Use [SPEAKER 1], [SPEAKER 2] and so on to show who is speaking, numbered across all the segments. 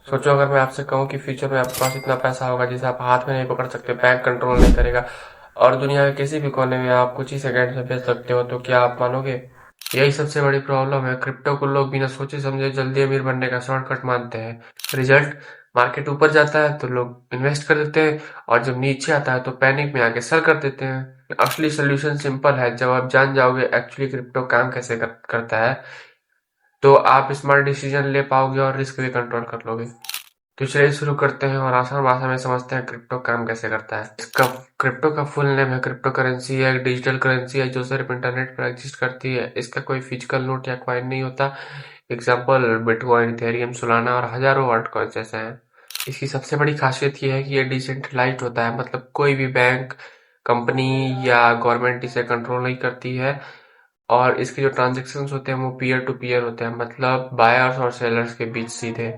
[SPEAKER 1] सोचो अगर मैं आपसे कहूँ कि फ्यूचर में आपके पास इतना पैसा होगा जिसे आप हाथ में नहीं पकड़ सकते, बैंक कंट्रोल नहीं करेगा और दुनिया के किसी भी कोने में आप कुछ ही सेकंड में भेज सकते हो, तो क्या आप मानोगे? यही सबसे बड़ी प्रॉब्लम है। क्रिप्टो को लोग बिना सोचे समझे जल्दी अमीर बनने का शॉर्टकट मानते हैं। रिजल्ट, मार्केट ऊपर जाता है तो लोग इन्वेस्ट कर देते हैं और जब नीचे आता है तो पैनिक में आके सेल कर देते हैं। असली सोल्यूशन सिंपल है। जब आप जान जाओगे एक्चुअली क्रिप्टो काम कैसे करता है, तो आप स्मार्ट डिसीजन ले पाओगे और रिस्क भी कंट्रोल कर लोगे। तो चलिए शुरू करते हैं और आसान भाषा में समझते हैं क्रिप्टो काम कैसे करता है। इसका क्रिप्टो का फुल नेम है क्रिप्टो करेंसी है, एक डिजिटल करेंसी है जो सिर्फ इंटरनेट पर एग्जिस्ट करती है। इसका कोई फिजिकल नोट या कॉइन नहीं होता। एग्जाम्पल बिटकॉइन, इथेरियम, सोलाना और हजारों वर्ल्ड कॉइन जैसे हैं। इसकी सबसे बड़ी खासियत यह है कि ये डिसेंट्रलाइज्ड होता है, मतलब कोई भी बैंक, कंपनी या गवर्नमेंट इसे कंट्रोल नहीं करती है। और इसके जो ट्रांजेक्शन्स होते हैं वो पीयर टू पीयर होते हैं, मतलब बायर्स और सेलर्स के बीच सीधे।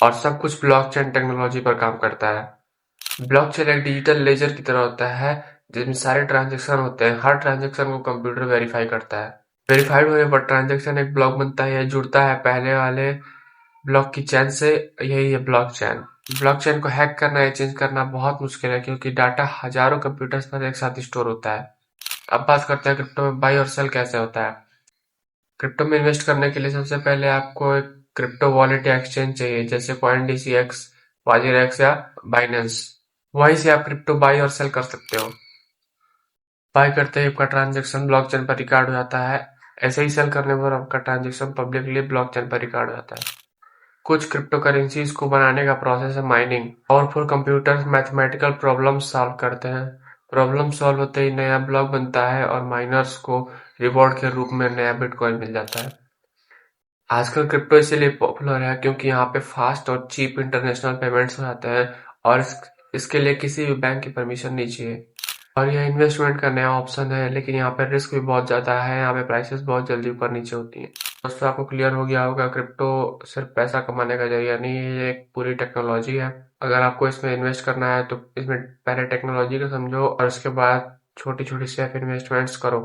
[SPEAKER 1] और सब कुछ ब्लॉकचेन टेक्नोलॉजी पर काम करता है। ब्लॉकचेन एक डिजिटल लेजर की तरह होता है जिसमें सारे ट्रांजैक्शन होते हैं। हर ट्रांजैक्शन को कंप्यूटर वेरीफाई करता है। वेरीफाइड होने पर ट्रांजैक्शन एक ब्लॉक बनता है, यह जुड़ता है पहले वाले ब्लॉक की चेन से। यही है ब्लॉकचेन। ब्लॉकचेन को हैक करना या चेंज करना बहुत मुश्किल है क्योंकि डाटा हजारों कंप्यूटर्स पर एक साथ स्टोर होता है। अब बात करते हैं क्रिप्टो में बाई और सेल कैसे होता है। क्रिप्टो में इन्वेस्ट करने के लिए सबसे पहले आपको एक क्रिप्टो वॉलेट या एक्सचेंज चाहिए, जैसे CoinDCX, WazirX या बाइनेंस। वहीं से आप क्रिप्टो बाई और सेल कर सकते हो। बाय करते ही आपका ट्रांजैक्शन ब्लॉकचेन पर रिकॉर्ड हो जाता है। ऐसे ही सेल करने पर आपका ट्रांजैक्शन पब्लिकली ब्लॉकचेन पर रिकॉर्ड हो जाता है। कुछ क्रिप्टो करेंसीज को बनाने का प्रोसेस है mining. Powerful computers mathematical problem solve करते हैं। प्रॉब्लम सॉल्व होते ही नया ब्लॉक बनता है और माइनर्स को रिवॉर्ड के रूप में नया बिटकॉइन मिल जाता है। आजकल क्रिप्टो इसीलिए पॉपुलर है क्योंकि यहाँ पे फास्ट और चीप इंटरनेशनल पेमेंट्स हो जाते हैं और इसके लिए किसी भी बैंक की परमिशन नहीं चाहिए। और यह इन्वेस्टमेंट का नया ऑप्शन है, लेकिन यहाँ पे रिस्क भी बहुत ज़्यादा है। यहाँ पे प्राइसेस बहुत जल्दी ऊपर नीचे होती हैं। दोस्तों आपको क्लियर हो गया होगा, क्रिप्टो सिर्फ पैसा कमाने का जरिया नहीं है, ये एक पूरी टेक्नोलॉजी है। अगर आपको इसमें इन्वेस्ट करना है तो इसमें पहले टेक्नोलॉजी को समझो और उसके बाद छोटी छोटी सेफ इन्वेस्टमेंट्स करो।